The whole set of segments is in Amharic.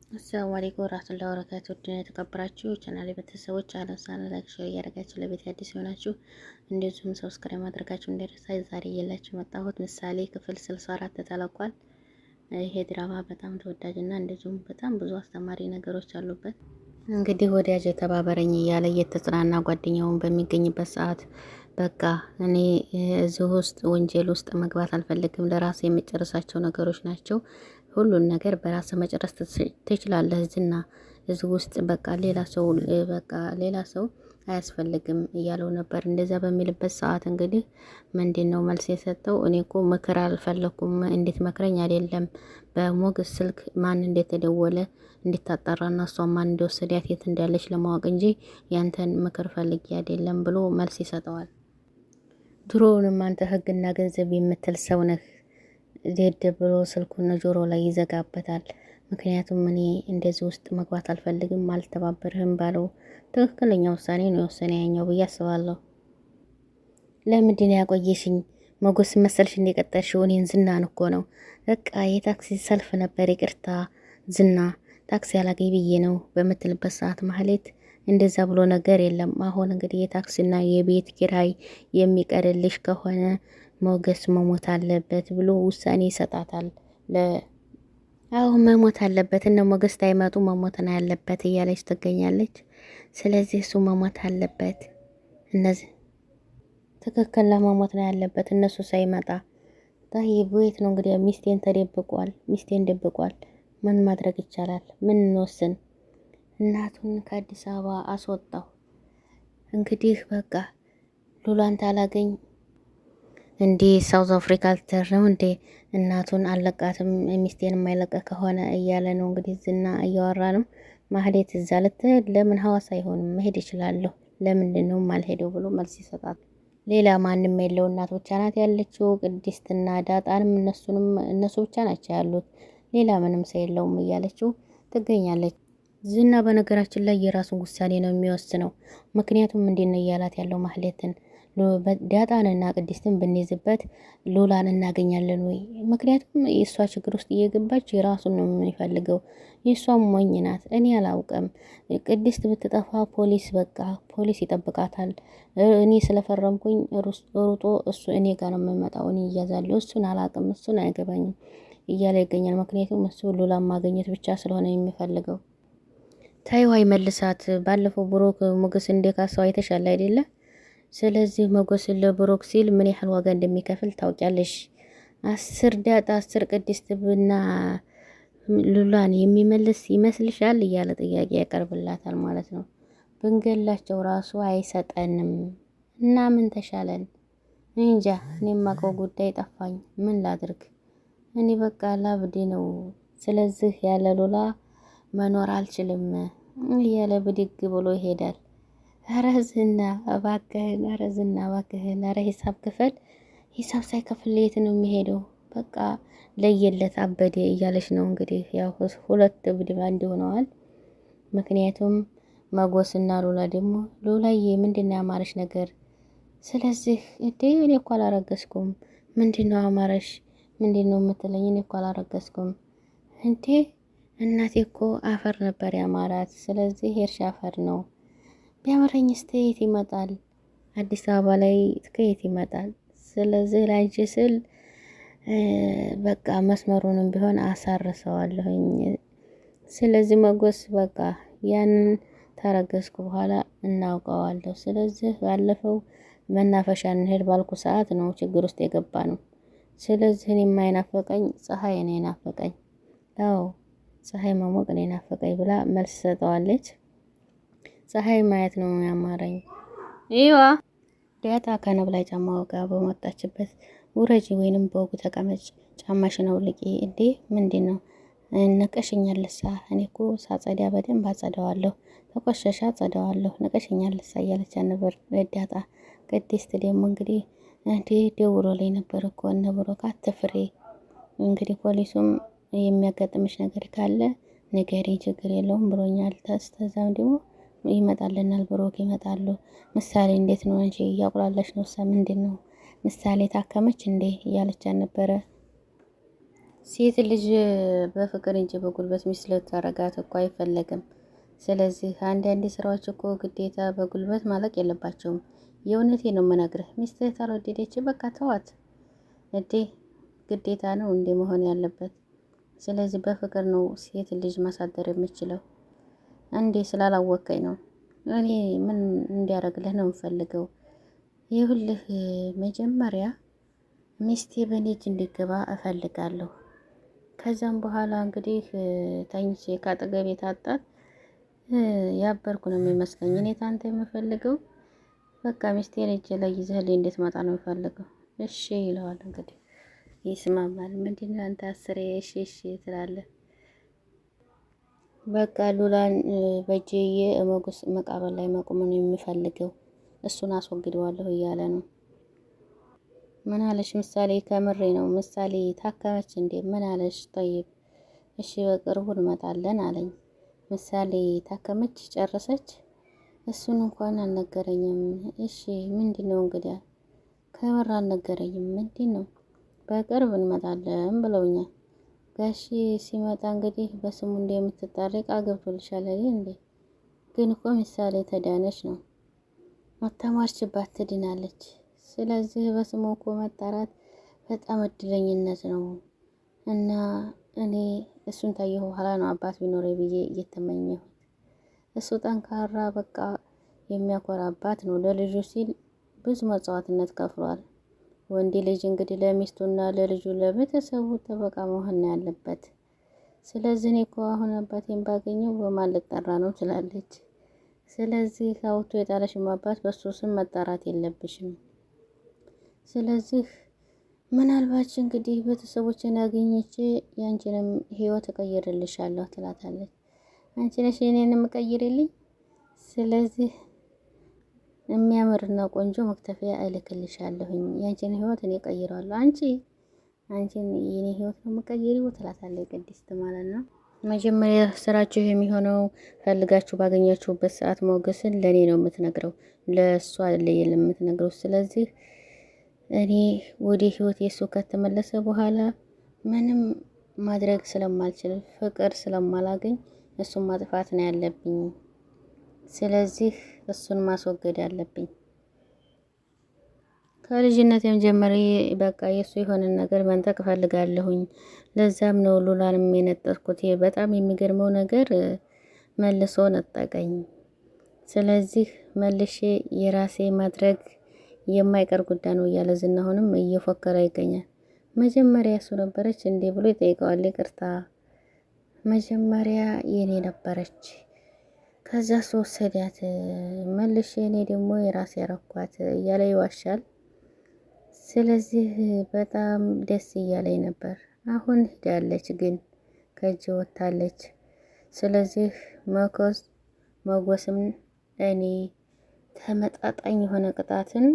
አሰላሙ አለይኩም ወራህመቱላሂ ወበረካቱህ። ውድና የተከበራችሁ ቻናሌ ቤተሰቦች አለም ሳላ ላይክ ሼር እያደረጋችሁ ለቤት አዲስ የሆናችሁ እንደዚሁም ሰብስክራይብ ማድረጋችሁ እንዳይረሳ። ዛሬ እየላችሁ መጣሁት ምሳሌ ክፍል 64 ተለቋል። ይሄ ድራማ በጣም ተወዳጅና እንደዚሁም በጣም ብዙ አስተማሪ ነገሮች አሉበት። እንግዲህ ወዳጅ የተባበረኝ እያለ እየተጽናና ጓደኛውን በሚገኝበት ሰዓት በቃ እኔ እዚህ ውስጥ ወንጀል ውስጥ መግባት አልፈልግም፣ ለራሴ የምጨርሳቸው ነገሮች ናቸው፣ ሁሉን ነገር በራስ መጨረስ ትችላለህ፣ ዝና እዚህ ውስጥ በቃ ሌላ ሰው አያስፈልግም እያለው ነበር። እንደዛ በሚልበት ሰዓት እንግዲህ ምንድን ነው መልስ የሰጠው? እኔ እኮ ምክር አልፈለኩም፣ እንዴት መክረኝ አይደለም በሞገስ ስልክ ማን እንደተደወለ እንድታጣራና እሷ ማን እንደወሰዳት የት እንዳለች ለማወቅ እንጂ ያንተን ምክር ፈልጌ አይደለም ብሎ መልስ ይሰጠዋል። ድሮውንም አንተ ህግና ገንዘብ የምትል ሰው ነህ ዴድ ብሎ ስልኩን ጆሮ ላይ ይዘጋበታል። ምክንያቱም እኔ እንደዚህ ውስጥ መግባት አልፈልግም፣ አልተባበርህም ባለው ትክክለኛ ውሳኔ ነው የወሰነ ያኛው ብዬ አስባለሁ። ለምንድን ነው ያቆየሽኝ? ሞገስ መሰልሽ እንደቀጠርሽው? እኔን ዝናን እኮ ነው። በቃ የታክሲ ሰልፍ ነበር፣ ይቅርታ ዝና ታክሲ ያላገኝ ብዬ ነው በምትልበት ሰዓት ማህሌት እንደዛ ብሎ ነገር የለም። አሁን እንግዲህ የታክሲና የቤት ኪራይ የሚቀርልሽ ከሆነ ሞገስ መሞት አለበት ብሎ ውሳኔ ይሰጣታል። አሁን መሞት አለበት እነ ሞገስ ታይመጡ መሞት ነው ያለበት እያለች ትገኛለች። ስለዚህ እሱ መሞት አለበት፣ እነዚህ ትክክል ለመሞት ነው ያለበት እነሱ ሳይመጣ። ታይ ቤት ነው እንግዲህ ሚስቴን ደብቋል። ምን ማድረግ ይቻላል? ምን እንወስን? እናቱን ከአዲስ አበባ አስወጣው። እንግዲህ በቃ ሉላን ታላገኝ እንዴ ሳውዝ አፍሪካ ልትሄድ ነው እንዴ? እናቱን አለቃትም ሚስቴን የማይለቀ ከሆነ እያለ ነው እንግዲህ ዝና እያወራ ነው። ማህሌት እዛ ልትሄድ ለምን ሐዋሳ አይሆንም መሄድ ይችላለሁ፣ ለምንድን ነው ማልሄደው ብሎ መልስ ይሰጣል። ሌላ ማንም የለው እናት ብቻ ናት ያለችው። ቅድስትና ዳጣንም እነሱ ብቻ ናቸው ያሉት፣ ሌላ ምንም ሰው የለውም እያለችው ትገኛለች። ዝና በነገራችን ላይ የራሱን ውሳኔ ነው የሚወስነው። ምክንያቱም ምንድን ነው እያላት ያለው ማህሌትን ዳጣንና ቅድስትን ብንይዝበት ሉላን እናገኛለን ወይ? ምክንያቱም የእሷ ችግር ውስጥ እየገባች የራሱን ነው የሚፈልገው። የእሷም ሞኝ ናት። እኔ አላውቅም። ቅድስት ብትጠፋ ፖሊስ ይጠብቃታል። እኔ ስለፈረምኩኝ ሩጦ እሱ እኔ ጋር ነው የምመጣው፣ እኔ እያዛለሁ፣ እሱን አላውቅም፣ እሱን አይገባኝም እያለ ይገኛል። ምክንያቱም እሱ ሉላን ማግኘት ብቻ ስለሆነ የሚፈልገው። ታይዋ ይመልሳት። ባለፈው ብሩክ ሞገስ እንደካሰው አይተሻል አይደለ? ስለዚህ ሞገስ ለብሩክ ሲል ምን ያህል ዋጋ እንደሚከፍል ታውቂያለሽ። 10 ዳጣ 10 ቅድስት ብና ሉላን የሚመልስ ይመስልሻል እያለ ጥያቄ ያቀርብላታል ማለት ነው። ብንገላቸው ራሱ አይሰጠንም እና ምን ተሻለን? እንጃ እኔ የማውቀው ጉዳይ ጠፋኝ። ምን ላድርግ? እኔ በቃ ላብዴ ነው። ስለዚህ ያለ ሉላ መኖር አልችልም እያለ ብድግ ብሎ ይሄዳል። ኧረ ዝና እባክህን፣ ኧረ ዝና እባክህን፣ ኧረ ሂሳብ ክፈል። ሂሳብ ሳይከፍል የት ነው የሚሄደው? በቃ ለየለት አበዴ እያለች ነው እንግዲህ። ያው ሁለት እብድ ባንድ ሆነዋል። ምክንያቱም መጎስና ሉላ ደግሞ ሉላዬ ምንድን ነው ያማረሽ ነገር? ስለዚህ እኔ እኮ አላረገዝኩም። ምንድን ነው አማረሽ? ምንድን ነው የምትለኝ? እኔ እኮ አላረገዝኩም እንዴ። እናቴ እኮ አፈር ነበር ያማራት። ስለዚህ የእርሻ አፈር ነው ቢያመረኝ ከየት ይመጣል? አዲስ አበባ ላይ ከየት ይመጣል? ስለዚህ ላንቺ ስል በቃ መስመሩንም ቢሆን አሳርሰዋለሁኝ። ስለዚህ መጎስ በቃ ያንን ተረገዝኩ በኋላ እናውቀዋለሁ። ስለዚህ ባለፈው መናፈሻ እንሄድ ባልኩ ሰዓት ነው ችግር ውስጥ የገባ ነው። ስለዚህ እኔ የማይናፈቀኝ ፀሐይ ነው የናፈቀኝ። አዎ ፀሐይ መሞቅ ነው የናፈቀኝ ብላ መልስ ሰጠዋለች። ፀሐይ ማየት ነው ያማረኝ። ይዋ ዳጣ ከነብ ላይ ጫማው ጋር በመጣችበት ውረጂ ወይንም በወጉ ተቀመጭ፣ ጫማሽን አውልቂ። እንዴ ምንድን ነው ነቀሽኛልሳ? እኔ እኮ ሳጸዳ በደንብ አጸዳዋለሁ፣ ተቆሸሻ አጸዳዋለሁ፣ ነቀሽኛልሳ እያለች ነበር ዳጣ። ቅድስት ደግሞ እንግዲህ እንዴ ደውሎ ላይ ነበር እኮ እነ ብሩክ አትፍሬ፣ እንግዲህ ፖሊሱም የሚያጋጥምሽ ነገር ካለ ንገሪ፣ ችግር የለውም ብሎኛል። ተስተዛም ደግሞ ይመጣልናል፣ ብሩክ ይመጣሉ። ምሳሌ እንዴት ነው እንጂ እያቁላለሽ ነው? ምንድን ነው ምሳሌ ታከመች እንዴ እያለች ነበረ። ሴት ልጅ በፍቅር እንጂ በጉልበት ሚስት ልታረጋት እኮ አይፈለግም። ስለዚህ አንዳንዴ ስራዎች እኮ ግዴታ በጉልበት ማለቅ የለባቸውም። የእውነቴ ነው የምነግርህ። ሚስትህ ካልወደደች በቃ ተዋት እንዴ! ግዴታ ነው እንዴ መሆን ያለበት? ስለዚህ በፍቅር ነው ሴት ልጅ ማሳደር የምችለው። እንዴ ስላላወቀኝ ነው። እኔ ምን እንዲያደርግልህ ነው የምፈልገው? ይኸውልህ መጀመሪያ ሚስቴ በእኔ እጅ እንዲገባ እፈልጋለሁ። ከዛም በኋላ እንግዲህ ተኝቼ ካጠገቤ ታጣት ያበርኩ ነው የሚመስለኝ። እኔ ታንተ የምፈልገው በቃ ሚስቴን እጄ ላይ ይዘህልኝ እንድትመጣ ነው የምፈልገው። እሺ ይለዋል እንግዲህ ይስማማል። ምንድነው አንተ አስሬ እሺ እሺ ትላለህ? በቃ ሉላን በእጄዬ ሞገስ መቃብር ላይ መቆም ነው የምፈልገው፣ እሱን አስወግደዋለሁ እያለ ነው። ምን አለሽ ምሳሌ? ከምሬ ነው ምሳሌ ታከመች እንዴ? ምን አለሽ? ጠይብ እሺ በቅርቡ እንመጣለን አለኝ። ምሳሌ ታከመች ጨረሰች? እሱን እንኳን አልነገረኝም። እሺ ምንድነው እንግዲያ? ከምር አልነገረኝም። ምንድነው? በቅርብ እንመጣለን ብለውኛል። ጋሺ ሲመጣ እንግዲህ በስሙ እንደምትጣሪ ቃል ገብቶልሻል አይደል እንዴ? ግን እኮ ምሳሌ ተዳነች ነው መተማርችባት ትድናለች። ስለዚህ በስሙ እኮ መጣራት በጣም እድለኝነት ነው። እና እኔ እሱን ታየሁ በኋላ ነው አባት ቢኖረኝ ብዬ እየተመኘሁት። እሱ ጠንካራ በቃ የሚያኮራ አባት ነው። ለልጁ ሲል ብዙ መስዋዕትነት ከፍሏል። ወንድ ልጅ እንግዲህ ለሚስቱና ለልጁ ለቤተሰቡ ጠበቃ መሆን ነው ያለበት። ስለዚህ እኔ እኮ አሁን አባቴን ባገኘው በማን ልጠራ ነው ትላለች። ስለዚህ አውቶ የጣለሽም አባት በሱ ስም መጣራት የለብሽም። ስለዚህ ምናልባች እንግዲህ ቤተሰቦችን አግኝቼ ያንቺንም ህይወት እቀይርልሻለሁ ትላታለች። አንቺ ነሽ እኔንም ቀይርልኝ። ስለዚህ የሚያምርና ቆንጆ መክተፊያ እልክልሻለሁኝ። ያንቺን ህይወት እኔ ቀይራለሁ። አንቺን የኔ ህይወት ነው የምቀይሪው ትላታለች ቅድስት ማለት ነው። መጀመሪያ ስራችሁ የሚሆነው ፈልጋችሁ ባገኛችሁበት ሰዓት ሞገስን ለኔ ነው የምትነግረው፣ ለእሷ አይደለም የምትነግረው። ስለዚህ እኔ ወደ ህይወት የሱ ከተመለሰ በኋላ ምንም ማድረግ ስለማልችል ፍቅር ስለማላገኝ እሱን ማጥፋት ነው ያለብኝ። ስለዚህ እሱን ማስወገድ አለብኝ። ከልጅነቴም ጀምሬ በቃ የሱ የሆነ ነገር መንጠቅ እፈልጋለሁኝ። ለዛም ነው ሉላንም የነጠቅኩት። በጣም የሚገርመው ነገር መልሶ ነጠቀኝ። ስለዚህ መልሼ የራሴ ማድረግ የማይቀር ጉዳይ ነው እያለ ዝና አሁንም እየፎከረ ይገኛል። መጀመሪያ እሱ ነበረች እንዴ ብሎ ይጠይቀዋል። ይቅርታ መጀመሪያ የኔ ነበረች፣ ከዛ ወሰዳት መልሼ እኔ ደግሞ የራሴ ያረኳት እያለ ይዋሻል። ስለዚህ በጣም ደስ እያለኝ ነበር። አሁን ሄዳለች፣ ግን ከእጅ ወጥታለች። ስለዚህ መጎስም እኔ ተመጣጣኝ የሆነ ቅጣትን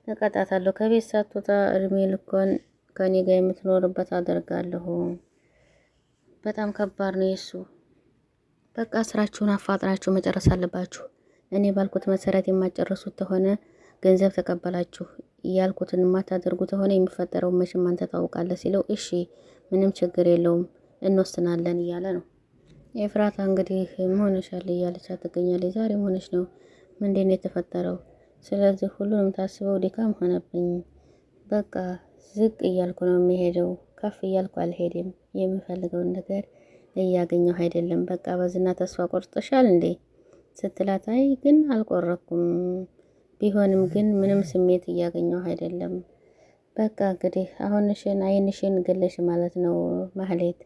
እቀጣታለሁ። ከቤት ሳትወጣ እድሜ ልኳን ከኔ ጋር የምትኖርበት አደርጋለሁ። በጣም ከባድ ነው የሱ። በቃ ስራችሁን አፋጥናችሁ መጨረስ አለባችሁ። እኔ ባልኩት መሰረት የማጨረሱት ከሆነ ገንዘብ ተቀበላችሁ፣ ያልኩትን የማታደርጉ ከሆነ የሚፈጠረው መቼም አንተ ታውቃለህ ሲለው፣ እሺ ምንም ችግር የለውም እንወስናለን እያለ ነው። ኤፍራታ እንግዲህ መሆንሻል እያለች ትገኛለች። ዛሬ መሆንሽ ነው ምንድን ነው የተፈጠረው? ስለዚህ ሁሉንም ታስበው ድካም ሆነብኝ። በቃ ዝቅ እያልኩ ነው የሚሄደው፣ ከፍ እያልኩ አልሄድም። የምፈልገውን ነገር እያገኘሁ አይደለም። በቃ በዝና ተስፋ ቆርጠሻል እንዴ ስትላት፣ አይ ግን አልቆረኩም፣ ቢሆንም ግን ምንም ስሜት እያገኘሁ አይደለም። በቃ እንግዲህ አሁንሽን አይንሽን ገለሽ ማለት ነው ማህሌት።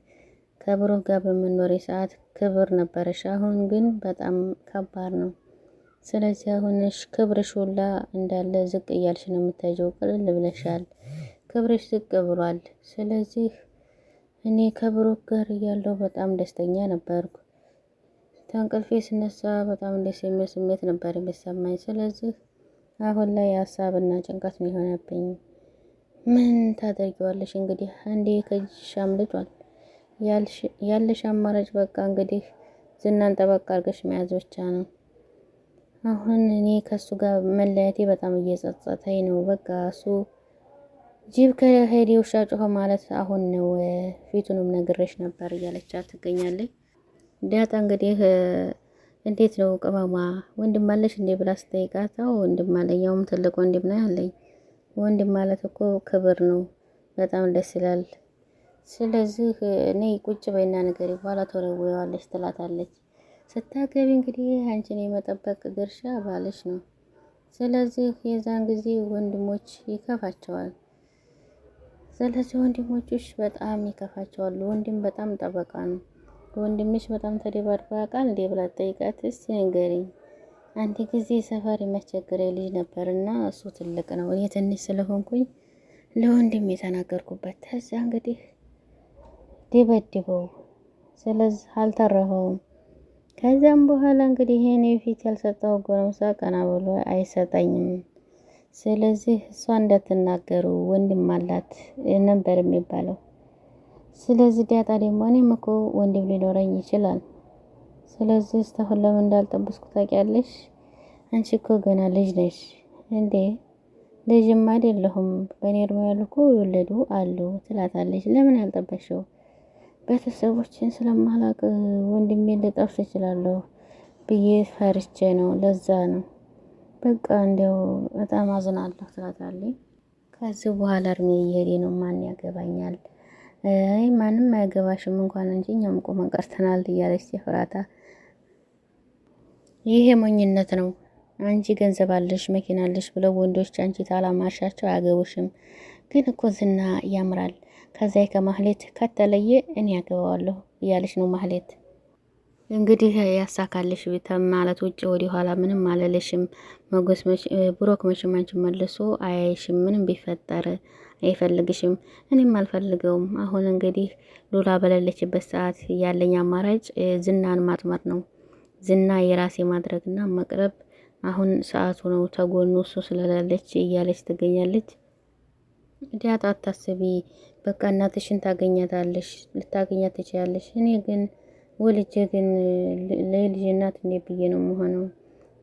ከብሩህ ጋር በምኖሪ ሰዓት ክብር ነበረሽ፣ አሁን ግን በጣም ከባድ ነው። ስለዚህ አሁንሽ ክብርሽ ሁላ እንዳለ ዝቅ እያልሽ ነው የምታየው። ቅልል ብለሻል፣ ክብርሽ ዝቅ ብሏል። ስለዚህ እኔ ከብሩክ ጋር እያለሁ በጣም ደስተኛ ነበርኩ። ተንቅልፌ ስነሳ በጣም ደስ የሚል ስሜት ነበር የሚሰማኝ። ስለዚህ አሁን ላይ ሀሳብና ጭንቀት ነው የሆነብኝ። ምን ታደርጊዋለሽ እንግዲህ አንዴ ከእጅሽ አምልጧል። ያለሽ አማራጭ በቃ እንግዲህ ዝናን ጠበቅ አድርገሽ መያዝ ብቻ ነው። አሁን እኔ ከሱ ጋር መለያቴ በጣም እየጸጸተኝ ነው። በቃ እሱ ጅብ ከሄደ ውሻ ጮኸ ማለት አሁን ነው። ፊቱንም ነግሬሽ ነበር እያለቻት ትገኛለች። ዳጣ እንግዲህ እንዴት ነው ቅመሟ ወንድም አለሽ እንዴ ብላ ስጠይቃት፣ አዎ ወንድም አለኝ፣ ያውም ትልቅ ወንድም ነው ያለኝ። ወንድም ማለት እኮ ክብር ነው፣ በጣም ደስ ይላል። ስለዚህ እኔ ቁጭ በይና ነገር በኋላ ተወለወዋለች ትላታለች። ስታገቢ እንግዲህ አንቺን የመጠበቅ ድርሻ ባልሽ ነው። ስለዚህ የዛን ጊዜ ወንድሞች ይከፋቸዋል። ስለዚህ ወንድሞችሽ በጣም ይከፋቸዋል። ወንድም በጣም ጠበቃ ነው። ወንድምሽ በጣም ተደባድባ ያውቃል እንዴ ብላ ጠይቃት። እስቲ ንገሪኝ። አንድ ጊዜ ሰፈር የሚያስቸግረ ልጅ ነበርና እሱ ትልቅ ነው፣ እኔ ትንሽ ስለሆንኩኝ ለወንድም የተናገርኩበት። ከዚያ እንግዲህ ደበድበው፣ ስለዚህ አልተረፈውም። ከዚያም በኋላ እንግዲህ ይሄን የፊት ያልሰጠው ጎረምሳ ቀና ብሎ አይሰጠኝም። ስለዚህ እሷ እንዳትናገሩ ወንድም አላት ነበር የሚባለው። ስለዚህ ዳጣ ደግሞ እኔም እኮ ወንድም ሊኖረኝ ይችላል። ስለዚህ እስካሁን ለምን እንዳልጠበስኩ ታውቂያለሽ? አንቺ እኮ ገና ልጅ ነሽ እንዴ? ልጅም አይደለሁም፣ በእኔ እድሜ ያሉ እኮ የወለዱ አሉ ትላታለች። ለምን ያልጠበሽው? ቤተሰቦችን ስለማላቅ ወንድሜን ልጠብስ እችላለሁ ብዬ ፈርቼ ነው፣ ለዛ ነው። በቃ እንዲያው በጣም አዝናለሁ ትላታለች። ከዚህ በኋላ እድሜ እየሄደ ነው፣ ማን ያገባኛል? አይ ማንም አያገባሽም እንኳን እንጂ እኛም ቆመን ቀርተናል እያለች ሲፍራታ፣ ይሄ ሞኝነት ነው። አንቺ ገንዘብ አለሽ መኪና አለሽ ብለው ወንዶች አንቺ ታላማርሻቸው አያገቡሽም። ግን እኮ ዝና ያምራል። ከዚያ ከማህሌት ከተለየ እኔ ያገባዋለሁ እያለች ነው ማህሌት። እንግዲህ ያሳካልሽ ማለት ውጭ ወደ ኋላ ምንም አለለሽም። ሞገስ ብሩክ መቼም አንቺን መልሶ አያይሽም። ምንም ቢፈጠር አይፈልግሽም። እኔም አልፈልገውም። አሁን እንግዲህ ሉላ በሌለችበት ሰዓት ያለኝ አማራጭ ዝናን ማጥመር ነው። ዝና የራሴ ማድረግና መቅረብ አሁን ሰዓቱ ነው። ተጎኑ እሱ ስለሌለች እያለች ትገኛለች። ዳጣ አታስቢ፣ በቃ እናትሽን ታገኛታለሽ፣ ልታገኛት ትችያለሽ። እኔ ግን ወልጄ ግን ለልጅ እናት እንዴት ብዬ ነው የምሆነው?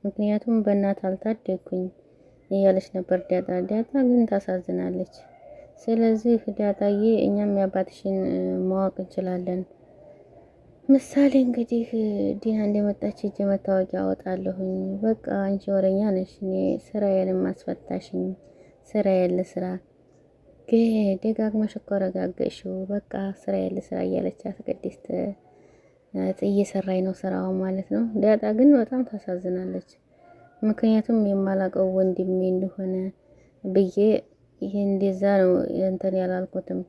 ምክንያቱም በእናት አልታደግኩኝ እያለች ነበር ዳጣ። ዳጣ ግን ታሳዝናለች። ስለዚህ ዳጣዬ እኛም የአባትሽን ማወቅ እንችላለን። ምሳሌ እንግዲህ ዲና እንደመጣች እጅ መታወቂያ አወጣለሁኝ። በቃ አንቺ ወረኛ ነሽ፣ እኔ ስራዬንም አስፈታሽኝ፣ ስራዬን ልስራ ደጋግመሽ እኮ ረጋገሽው። በቃ ስራዬን ልስራ እያለቻት ቅድስት እየሰራኝ ነው ስራው ማለት ነው። ዳጣ ግን በጣም ታሳዝናለች። ምክንያቱም የማላቀው ወንድሜ እንደሆነ ብዬ ይሄ እንደዛ ነው እንትን ያላልኩትም